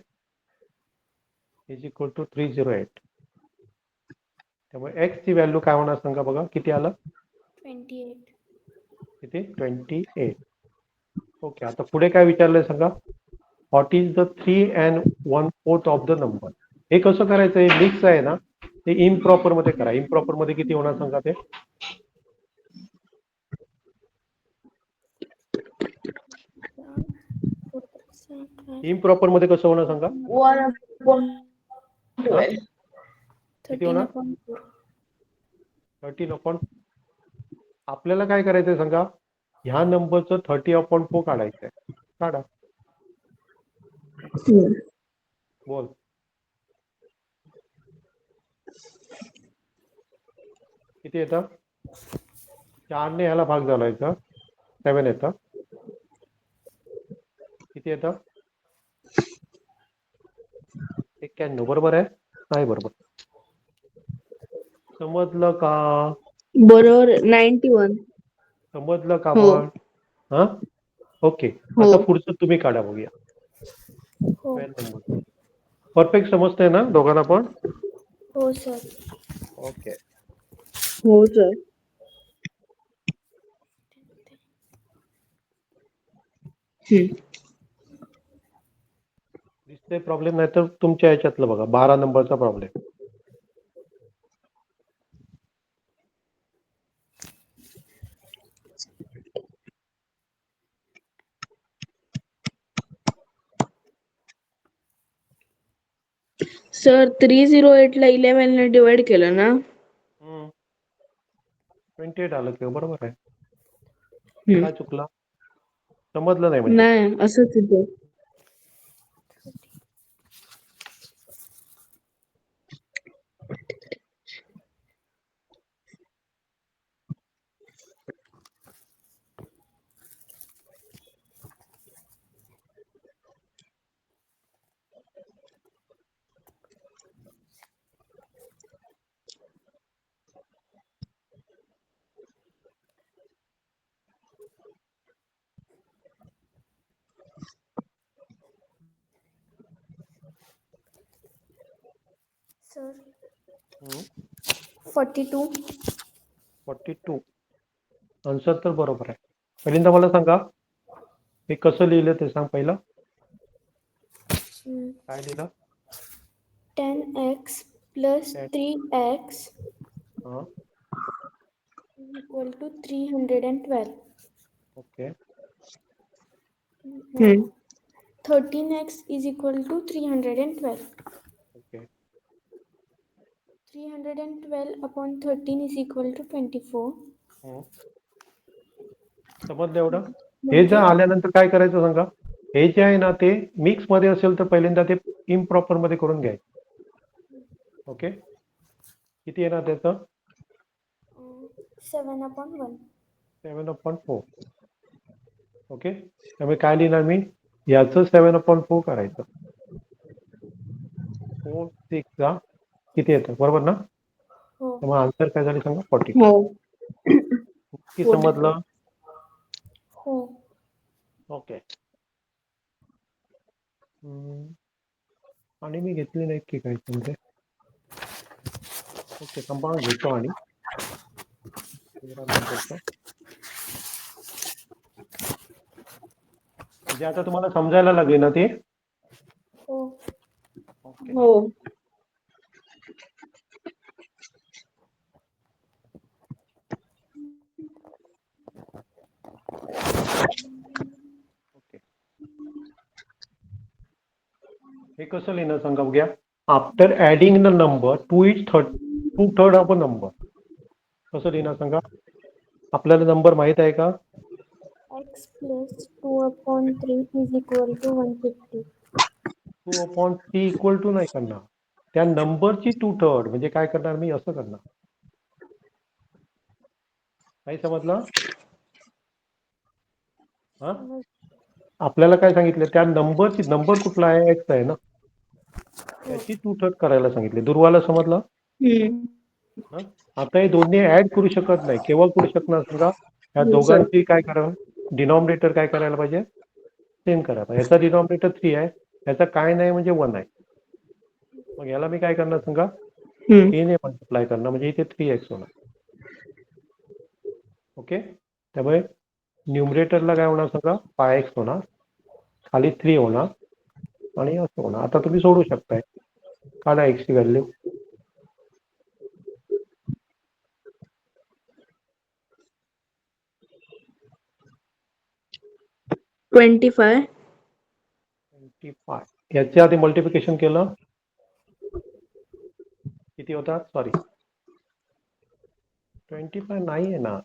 is equal to 308. त्यामुळे एक्स ची व्हॅल्यू काय होणार सांगा. बघा किती आलं. 28. किती 28. ओके. आता पुढे काय विचारलंय सांगा. What is the 3 and 1/4 of the number. हे कसं करायचं. हे मिक्स आहे ना. ते इम्प्रॉपर मध्ये करा. इम्प्रॉपर मध्ये किती होणार सांगा. ते इम्प्रॉपर मध्ये कसं होणार सांगा. 1/12. किती 13 होणार. upon 4. 13/. आपल्याला काय करायचंय सांगा. ह्या नंबरचं 30/4 काढायचंय. काढा. बोल. किती येतं. 4 ने ह्याला भाग घालायचा. 7 येतं. किती येतं. 91. बरोबर आहे. नाही बरोबर. समजलं का. बरोबर 91. समजलं का हो. पण. हा ओके. हो. आता पुढचं तुम्ही काढा बघूया. हो. 12 नंबर. परफेक्ट समजतंय ना दोघांना पण. हो सर. ओके. हो सर. दिसतंय प्रॉब्लेम. नाही तर तुमच्या ह्याच्यातलं बघा 12 नंबरचा प्रॉब्लेम. सर 308 ला 11 ने डिवाइड केलं ना. 28 आलं किंवा बरोबर आहे. काय चुकलं. समजलं नाही म्हणजे. नाही असंच येतं. सर 42. 42. आन्सर तर बरोबर आहे. पहिल्यांदा मला सांगा. हे कसं लिहिलं ते सांग पहिलं. काय लिहिलं. 10x plus 10. 3x हा is equal to 312. ओके. हम्म. 13x is equal to 312. Okay. 312 upon 13 is equal to 24. हम्म. समजलं एवढं? हे जर म्हणजे आल्यानंतर काय करायचं सांगा? हे जे आहे ना ते मिक्स मध्ये असेल तर पहिल्यांदा ते इम्प्रॉपर मध्ये करून घ्यायचं. ओके. किती येणार त्याचं? 7 upon 1. 7/4. ओके. त्यामुळे काय लिहिणार मी? याचं 7/4 करायचं. 4 6 जा किती येतं? बरोबर ना? हो. त्यामुळे आन्सर काय झाली सांगा? 42. हो. किती समजलं? हो. ओके. आणि मी घेतली नाही की काय तुमचे? ओके. कंपाऊंड घेतो आणि 13 नंतरचं. म्हणजे आता तुम्हाला समजायला लागले ना ते? हो. ओके. हो. ओके. हे कसं लिहिणं सांगा बघूया? After adding the number to each third of a number. कसं लिहिणं सांगा? आपल्याला नंबर माहित आहे का? X plus 2 upon 3 is equal to 150. 2/3 equal to नाही करणार. त्या नंबरची 2/3 म्हणजे काय करणार मी? असं करणार. काही समजलं? हा? समज. आपल्याला काय सांगितलं? त्या नंबरची नंबर कुठला आहे? एक्स आहे ना. हो. त्याची 2/3 करायला सांगितले. दुर्वाला समजलं? हम्म. हा? आता हे दोन्ही ऍड करू शकत नाही. केव्हा करू शकणार सांगा? ह्या हो सर. दोघांची काय करावं? डिनॉमिनेटर काय करायला पाहिजे? सेम करायला पाहिजे. याचा डिनॉमिनेटर 3 आहे. याचा काय नाही म्हणजे 1 आहे. मग याला मी काय करणार सांगा? हम्म. 3 ने मल्टिप्लाय करणार म्हणजे इथे 3x होणार. ओके. त्यामुळे न्यूमरेटरला काय होणार सांगा? 5x होणार. खाली 3 होणार आणि असं होणार. आता तुम्ही सोडू शकताय. काढा x ची व्हॅल्यू. 25. 25. याच्या आधी मल्टिप्लिकेशन केलं किती होतात? सॉरी 25 नाही आहे ना.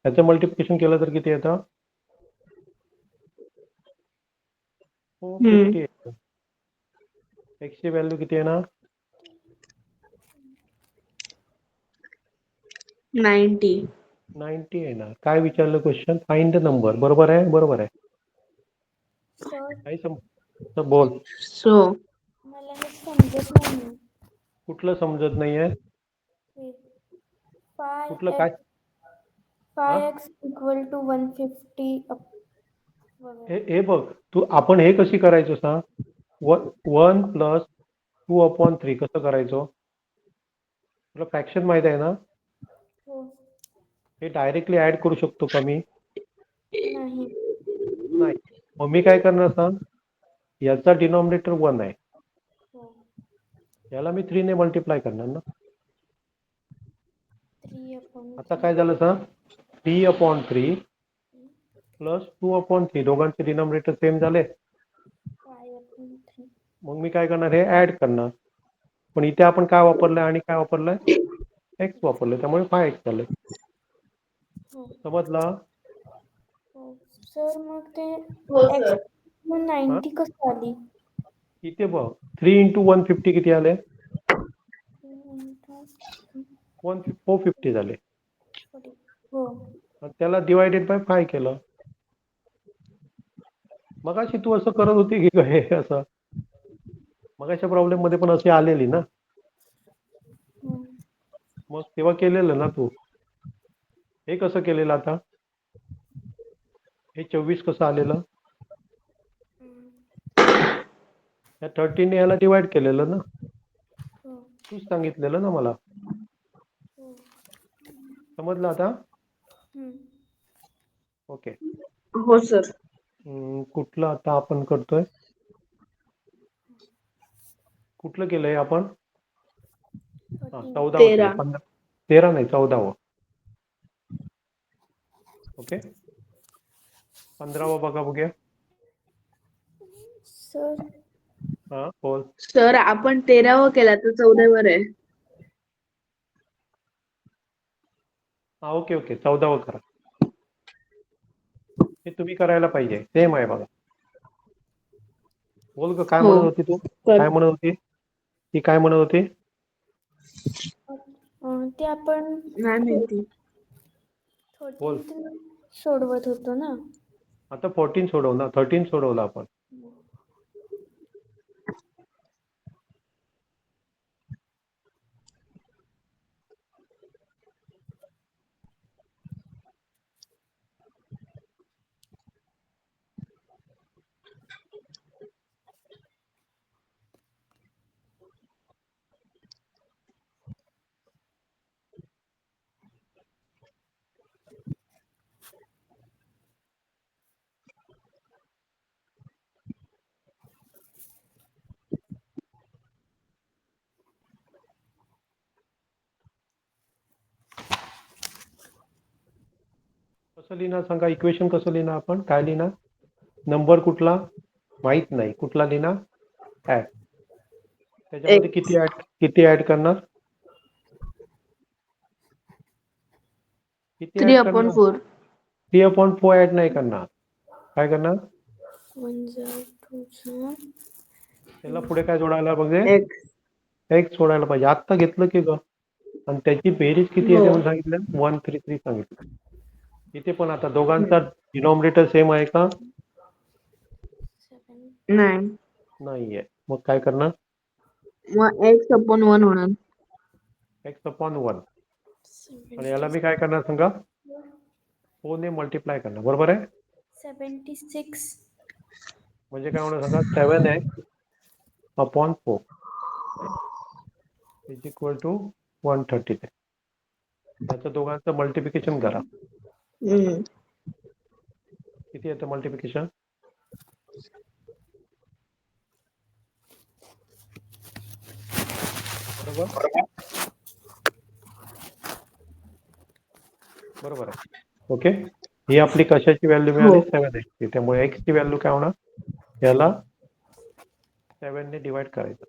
याचं मल्टिप्लिकेशन केलं तर किती येतं? 450 येतं. x ची व्हॅल्यू किती येणार? 90. 90 येणार. काय विचारलं क्वेश्चन? Find the number. बरोबर आहे? बरोबर आहे. सर काही तर बोल. So. मला हे समजत नाही. कुठलं समजत नाहीये? हे कुठलं 5x काय? हा? 5x equal to 150 वगैरे. हे बघ, आपण हे कशी करायचो सांग? 1 प्लस 2/3 कसं करायचो? तुला फ्रॅक्शन माहित आहे ना? हो. हे डायरेक्टली ऍड करू शकतो का मी? नाही. नाही. मग मी काय करणार सांग? याचा डिनॉमिनेटर 1 आहे. हो. याला मी 3 ने मल्टिप्लाय करणार ना. 3 upon आता 3. काय झालं सांग? 3/3 प्लस 2/3 दोघांचे डिनॉमिनेटर सेम झाले. 5 upon 3. मग मी काय करणार? हे ऍड करणार. पण इथे आपण काय वापरलंय आणि काय वापरलंय? एक्स वापरलं. त्यामुळे 5x झालं. हो. समजला? हो. सर मग ते हो x सर. मग हा? 90 कसं आली? इथे बघ 3 × 150 किती आले? 450 झाले. हो. आणि त्याला डिवायडेड बाय 5 केलं. मगाशी तू असं करत होती की हे असं? मगाच्या प्रॉब्लेम मध्ये पण अशी आलेली ना. हम्म. मग तेव्हा केलेलं ना तू. हे कसं केलेलं आता? हे 24 कसं आलेलं? या 13 ने याला डिवाइड केलेलं ना. हो. तूच सांगितलेलं ना मला. हो. समजलं आता? हम्म. ओके. हो सर. कुठलं आता आपण करतोय? कुठलं केलंय आपण? 13. 14वं केलं. 13. 13 नाही 14वं. ओके. 15वा बघा बघूया. सर हा बोल. सर आपण 13वा केला तर 14वर आहे. हा ओके ओके 14वा करा. हे तुम्ही करायला पाहिजे. सेम आहे बघा. बोल ग काय हो. म्हणत होती तू? कर. काय म्हणत होती ती? काय म्हणत होती? ते आपण नाही माहिती. 14 सोडवत होतो ना. आता 14 सोडव ना. 13 सोडवलं आपण. कसं लिहिणार सांगा? इक्वेशन कसं लिहिणार आपण? काय लिहिणार? नंबर कुठला माहित नाही, कुठला लिहिणार? ऍड. त्याच्यामध्ये किती ऍड करणार? किती ऍड करणार? 3/4. 3/4 ऍड नाही करणार. काय करणार? 1 जार 2 जार त्याला पुढे काय जोडायला पाहिजे? X. एक्स सोडायला पाहिजे. आत्ता घेतलं की ग. आणि त्याची बेरीज किती हो. येते म्हणून सांगितलं? 133 सांगितलं. इथे पण आता दोघांचा डिनॉमिनेटर सेम आहे का? 7 नाही. नाहीये. मग काय करणार? मग X/1 होणार. x/1 आणि याला मी काय करणार सांगा? 4 ने मल्टिप्लाय करणार. बरोबर आहे? 76 म्हणजे काय होणार सांगा? 7x/4 is equal to 133. त्याचं दोघांचं मल्टिप्लिकेशन करा. हम्म. किती येतं मल्टिप्लिकेशन? बरोबर बरोबर आहे. ओके. ही आपली कशाची व्हॅल्यू मिळाली? हो. 7x ची. त्यामुळे x ची व्हॅल्यू काय होणार? याला 7 ने डिवाइड करायचं.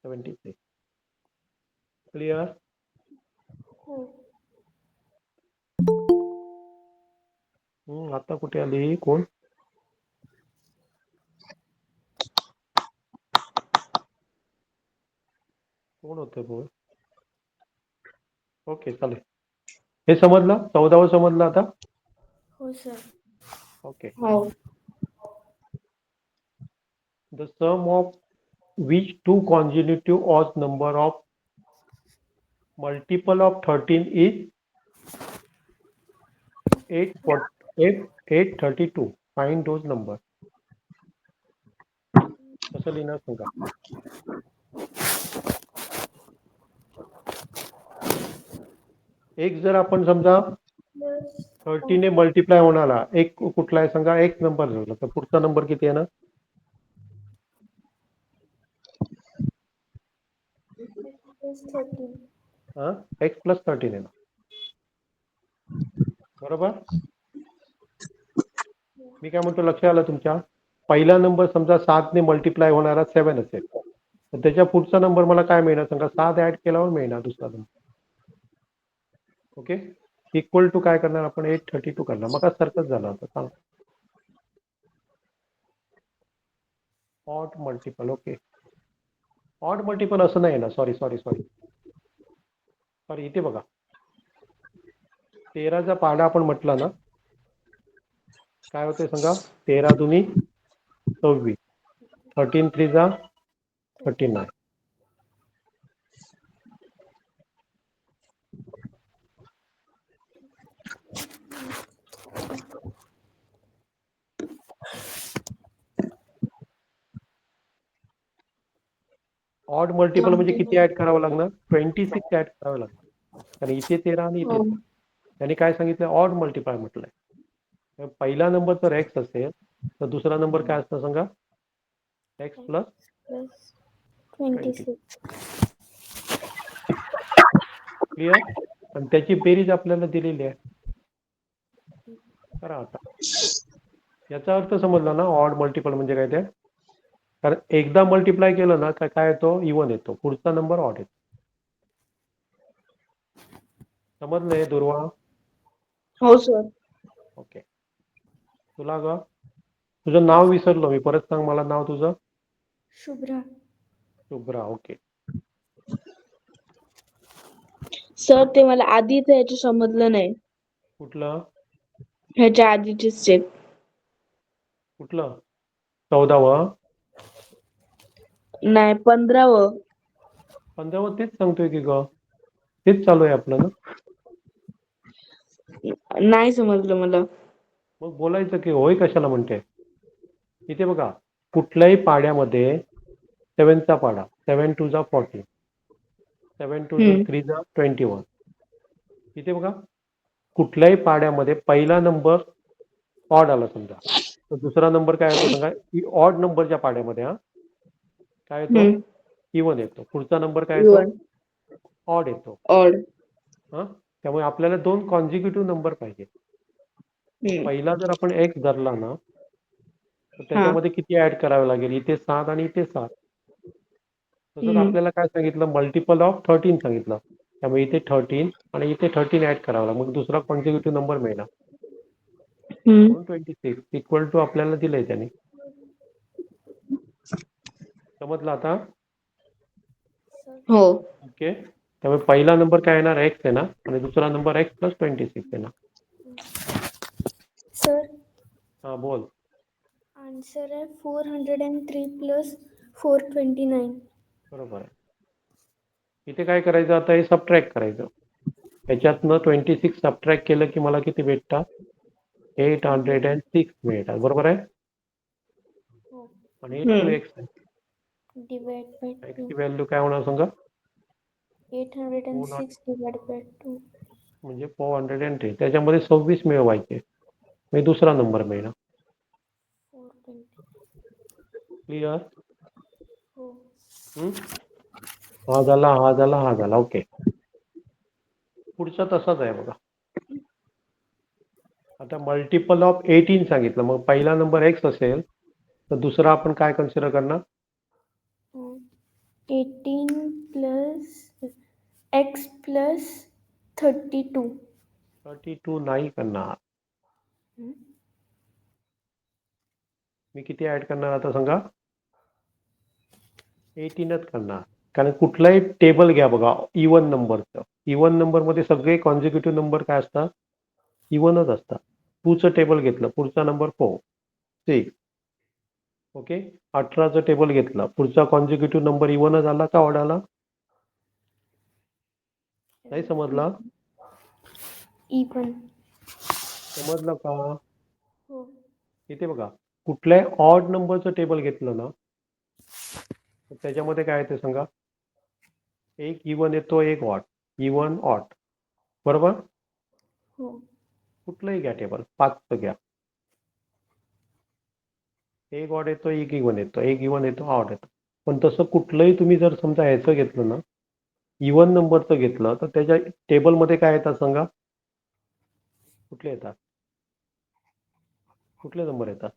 76. क्लिअर? हो. आता कुठे आली? कोण? कोण होतं बोल? ओके चालेल. हे समजलं? 14व समजलं आता? हो सर. ओके. हो. The sum of which two consecutive odd number of multiple of 13 is 832. Find those numbers. कसं लिहिणार सांगा? एक जर आपण समजा 30 ने मल्टिप्लाय होणारा एक कुठला आहे सांगा? एक नंबर झाला तर पुढचा नंबर किती आहे ना? x+13 आहे ना. बरोबर. मी काय म्हणतो लक्ष आलं तुमच्या? पहिला नंबर समजा 7 ने मल्टिप्लाय होणारा 7 असेल तर त्याच्या पुढचा नंबर मला काय मिळणार सांगा? 7 ऍड केल्यावर मिळणार दुसरा नंबर. ओके. इक्वल टू काय करणार आपण? 832 करणार. मग सारखंच झालं होतं. सांग. Odd multiple. Okay. Odd multiple असं नाही ना. सॉरी इथे बघा. 13चा पाढा आपण म्हटला ना. काय होते सांगा? 13 दुनी 26. 13 3 जा 39. ऑड मल्टिपल म्हणजे किती ऍड करावं लागणार? 26 ऍड करावं लागणार. कारण इथे 13 आणि इथे हो. त्यांनी काय सांगितलं? ऑड मल्टिप्लाय म्हटलंय. पहिला नंबर जर एक्स असेल तर दुसरा नंबर काय असतं सांगा? x+26. 26 क्लिअर? आणि त्याची बेरीज आपल्याला दिलेली आहे. करा आता. याचा अर्थ समजला ना, ऑड मल्टिपल म्हणजे काय ते? कारण एकदा मल्टिप्लाय केलं ना काय येतो, इवन येतो, पुढचा नंबर ऑड येतो. समजलंय दुर्वा? हो सर. ओके. तुला ग तुझं नाव विसरलो मी, परत सांग मला नाव तुझं. शुभ्रा. शुभ्रा. ओके. सर ते मला आधीच याचे समजलं नाही, कुठलं ह्याच्या आधीची स्टेप. कुठलं 14व? नाही 15व. 15व तेच सांगतोय की ग, तेच चालू आहे आपलं ना. नाही समजलं मला. मग बोलायचं की होय कशाला म्हणते. इथे बघा, कुठल्याही पाड्यामध्ये 7चा पाडा, 7 2 जा 40, 7 2 जा 3 जा 21. इथे बघा, कुठल्याही पाड्यामध्ये पहिला नंबर ऑड आला समजा, तर दुसरा नंबर काय येतो सांगा, की ऑड नंबरच्या पाड्यामध्ये काय येतो, इवन येतो. पुढचा नंबर काय येतो, ऑड येतो. ऑड. त्यामुळे आपल्याला 2 कॉन्झिक्युटिव्ह नंबर पाहिजे. पहिला जर आपण एक्स धरला ना, तर त्याच्यामध्ये किती ऍड करावे लागेल, इथे 7 आणि इथे 7. तसंच आपल्याला काय सांगितलं, मल्टिपल ऑफ 13 सांगितलं. त्यामुळे इथे 13 आणि इथे 13 ऍड करावं लागेल, मग दुसरा कॉन्झिक्युटिव्ह नंबर मिळणार. म्हणून 26 इक्वल टू आपल्याला दिलंय त्याने. समजलं आता? हो. ओके. त्यामुळे पहिला नंबर काय येणार, एक्स आहे ना, आणि दुसरा नंबर एक्स प्लस 26 येणार. सर हा बोल. आन्सर आहे 403 प्लस 429. बरोबर आहे. इथे काय करायचं आता, हे सबट्रॅक्ट करायचं. ह्याच्यातनं 26 सबट्रॅक्ट केलं की मला किती भेटतात, 806 मिळतात. बरोबर आहे. आणि 2x आहे. Divide by x 2. ची व्हॅल्यू काय होणार सांगा, 806 डिवाइड बाय 2. म्हणजे 403. त्याच्यामध्ये 26 मिळवायचे, म्हणजे दुसरा नंबर मिळणार. 420. क्लिअर? हो. हा झाला, हा झाला, हा झाला. ओके. पुढचा तसाच आहे बघा. आता मल्टिपल ऑफ 18 सांगितलं, मग पहिला नंबर एक्स असेल तर दुसरा आपण काय कन्सिडर करणार, 18 प्लस x प्लस 32. 32 नाही करणार. मी किती ऍड करणार आता सांगा, 18च करणार. कारण कुठलाही टेबल घ्या बघा इवन नंबरचं, इवन नंबर मध्ये सगळे कॉन्झिक्युटिव्ह नंबर काय असतात, इवनच असतात. 2चं टेबल घेतलं, पुढचा नंबर 4 6. ओके. 18चं टेबल घेतलं, पुढचा कॉन्झिक्युटिव्ह नंबर इवनच आला का ऑड आला, नाही समजला? इवन. समजलं का? हो. इथे बघा, कुठल्याही ऑड नंबरचं टेबल घेतलं ना, तर त्याच्यामध्ये काय येते सांगा, एक इवन येतो, एक ऑड, इवन ऑड. बरोबर. हो. कुठलंही घ्या टेबल, 5चं घ्या, एक ऑड येतो, एक इवन येतो, एक इवन येतो, ऑड येतो. पण तसं कुठलंही तुम्ही जर समजा ह्याचं घेतलं ना, इवन नंबरचं घेतलं, तर त्याच्या टेबलमध्ये काय येतात सांगा, कुठले येतात, कुठले नंबर येतात,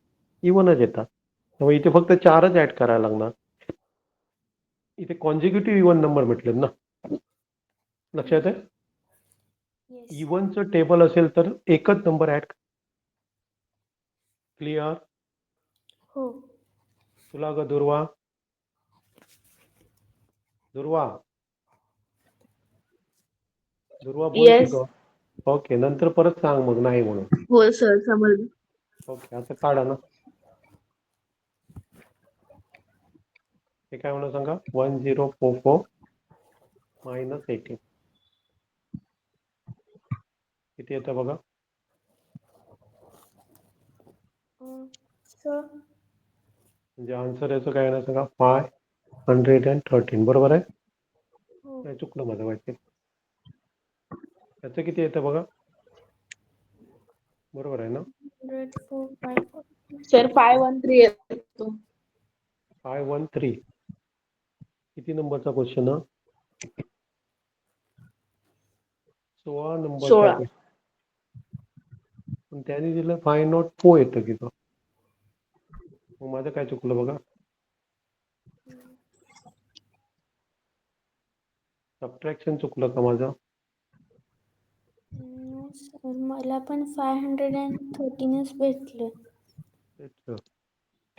इवनच येतात. त्यामुळे इथे फक्त 4च ऍड करायला लागणार. इथे कॉन्झिक्युटिव्ह इवन नंबर म्हटलेत ना, लक्षात आहे. इवनचं टेबल असेल तर एकच नंबर ऍड. क्लिअर? हो. तुला ग दुर्वा, दुर्वा बोल की येस. ग. ओके. नंतर परत सांग मग नाही म्हणून. हो सर समजलं. ओके. आता काढा ना, हे काय म्हणा सांगा, 1044 मायनस 18 किती येतं बघा, सर म्हणजे आन्सर याचं काय येणार सांगा, 513. बरोबर आहे. हो. नाही चुकलं माझं वाटते, याचं किती येतं बघा, बरोबर आहे ना, 104 सर 513 येतो. 513. किती नंबरचा क्वेश्चन, 16 नंबरचा 16. आहे. पण त्याने दिलं 504 येतं की तो. मग माझं काय चुकलं बघा. सबट्रॅक्शन चुकलं का माझं? नो सर, मला पण 513च भेटले. अच्छा.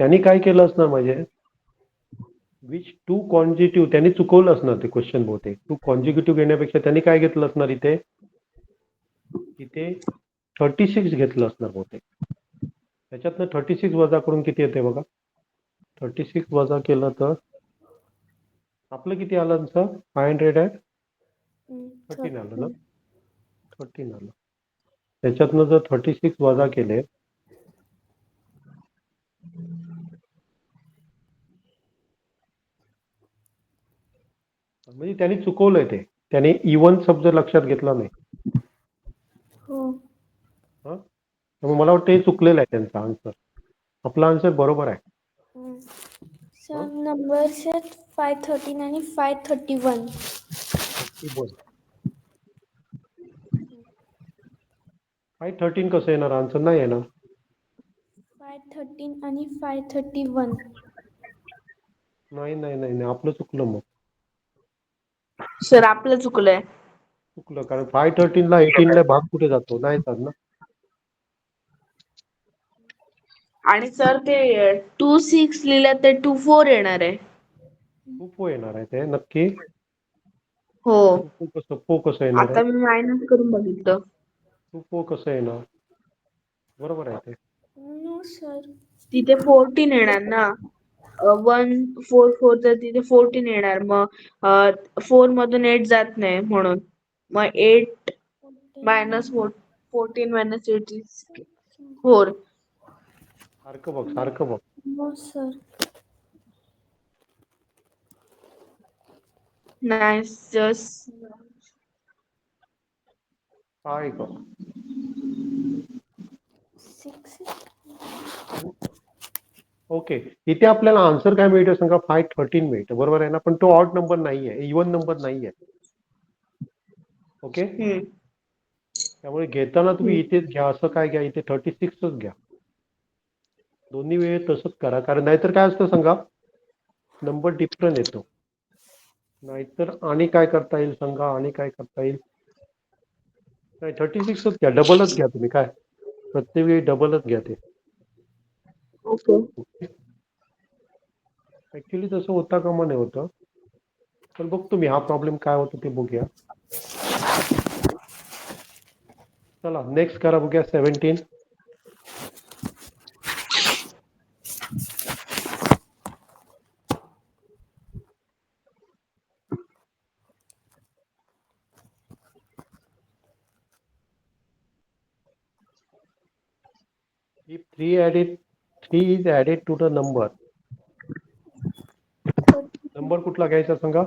त्यांनी काय केलं असणार म्हणजे विच टू कॉन्जिटिव्ह त्यांनी चुकवलं असणार ते क्वेश्चन बहुतेक. टू कॉन्जिक्युटिव्ह घेण्यापेक्षा त्यांनी काय घेतलं असणार इथे 36 घेतलं असणार बहुतेक. त्याच्यातनं 36 वजा करून किती येते बघा. 36 वजा केलं तर आपलं किती आलं सर? 513 आलं ना. 13 आलं. त्याच्यातनं जर 36 वजा केले म्हणजे त्यांनी चुकवलंय ते. त्याने इवन शब्द लक्षात घेतला नाही. हो हा त्यामुळे मला वाटतं हे चुकलेलं आहे त्यांचा आन्सर. आपला आन्सर बरोबर आहे. सर, नंबर्स आहेत 513 आणि 531. 31. 513 कसं येणार? आन्सर नाही येणार. 513 आणि 531. नाही नाही नाही नाही आपलं चुकलं मग. सर आपलं चुकलंय. चुकलं कारण 513 ला 18 ला भाग कुठे जातो? नाही जात ना. आणि सर ते 26 लिहिलं ते 24 येणार आहे. खूप येणार आहे ते नक्की. हो. पो कसं येणार आहे? आता मी मायनस करून बघितलं. पो कसं येणार? बरोबर आहे ते. No sir. तिथे 14 येणार ना. 144 तर तिथे 14 येणार. मग 4 मधून 8 जात नाही म्हणून. मग 8 मायनस 14 मायनस 8 इज 4. सारखं बघ सारखं बघ. No sir. नाही जस्ट काय ग? 6. ओके इथे आपल्याला आन्सर काय मिळतं सांगा? 513 मिळतं बरोबर आहे ना. पण तो ऑड नंबर नाही आहे, इवन नंबर नाही आहे. ओके त्यामुळे घेताना तुम्ही इथेच घ्या. असं काय घ्या इथे 36च घ्या. दोन्ही वेळ तसंच करा. कारण नाहीतर काय असतं सांगा नंबर डिफरंट येतो. नाहीतर आणि काय करता येईल सांगा? आणि काय करता येईल? नाही 36च घ्या. डबलच घ्या तुम्ही. काय प्रत्येक वेळी डबलच घ्या ते. ओके. ऍक्च्युली तसं होता कामा नाही होतं. पण बघतो मी हा प्रॉब्लेम काय होतो ते बघूया. चला नेक्स्ट करा बघूया 17. If 3 is added to the number. Number कुठला घ्यायचा सांगा?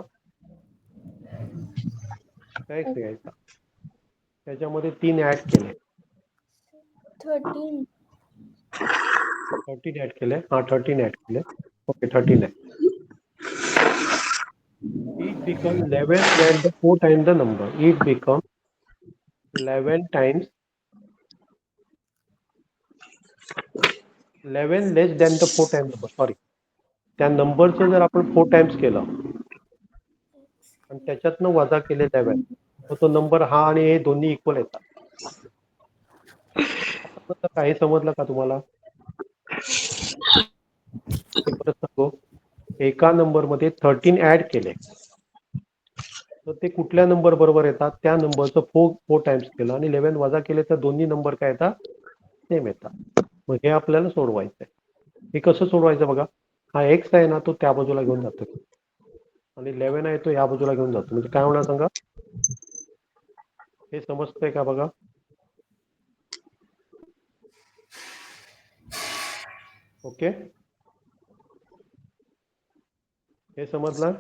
x घ्यायचा. त्याच्यामध्ये 3 ऍड केले. 13. 13 ऍड केले. हा 13 ऍड केले. ओके 13 आहे. It become 11 when the 4 times the number. It become 11 times 11 less than the 4 times number. Sorry त्या नंबरचं जर आपण 4 टाइम्स केलं आणि त्याच्यातनं वजा केले 11 तर तो नंबर हा आणि हे दोन्ही इक्वल येतात. काही समजलं का तुम्हाला? परत सांगू एका नंबर मध्ये 13 ऍड केले तर ते कुठल्या नंबर बरोबर येतात? त्या नंबरचं 4 टाइम्स केलं आणि 11 वजा केले तर दोन्ही नंबर काय येतात? सेम येतात. मग हे आपल्याला सोडवायचं आहे. हे कसं सोडवायचं बघा. हा एक्स आहे ना तो त्या बाजूला घेऊन जातो आणि 11 आहे तो या बाजूला घेऊन जातो. म्हणजे काय होणार सांगा? हे समजतंय का बघा? ओके हे समजलं.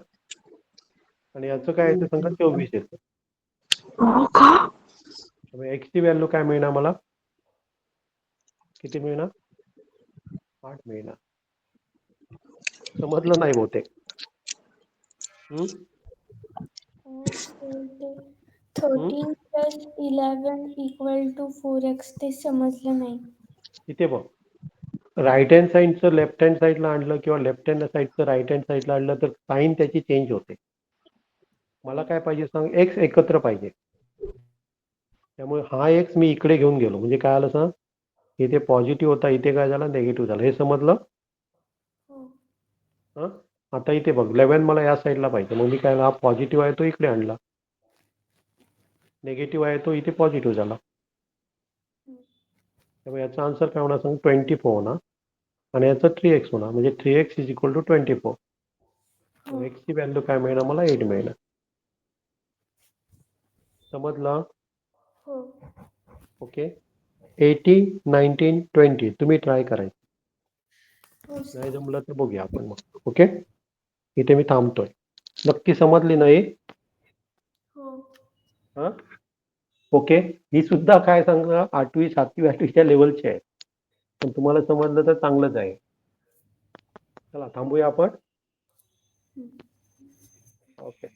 आणि याचं काय येतं सांगा? 24 येतं. हो का? एक्स ची व्हॅल्यू काय मिळणार मला? किती मिळणार? 8 मिळणार. समजलं नाही बहुतेक. 13 प्लस 11 इक्वल टू 4x ते समजलं नाही. इथे बघ, राईट हँड साईडचं लेफ्ट हँड साईडला आणलं किंवा लेफ्ट हँड साईडचं राईट हँड साईडला आणलं तर साईन त्याची चेंज होते. मला काय पाहिजे सांग, एक्स एकत्र पाहिजे. त्यामुळे हा एक्स मी इकडे घेऊन गेलो म्हणजे काय आलं सांग, इथे पॉझिटिव्ह होता, इथे काय झालं निगेटिव्ह झालं. हे समजलं? हो. हां, आता इथे बघ 11 मला या साईडला पाहिजे, मग मी काय, हा पॉझिटिव्ह आहे तो इकडे आणला, निगेटिव्ह आहे तो इथे पॉझिटिव्ह झाला. त्यामुळे याचा आन्सर काय होणार सांग, 24 होणार आणि याचं 3x होणार, म्हणजे 3x इज इक्वल टू 24. हो. एक्सची व्हॅल्यू काय मिळणार मला, 8 मिळणार. समजलं? हो. ओके. 80, 19, 20 तुम्ही ट्राय करायचं, हो सर. नाही जमलं तर बघूया आपण मग. ओके, इथे मी थांबतोय. नक्की समजली नाही? हो. हां, ओके. ही सुद्धा काय सांगा 8वी 7वी 8वीच्या लेवलची आहे, पण तुम्हाला समजलं तर चांगलंच आहे. चला थांबूया आपण. हम्म. ओके.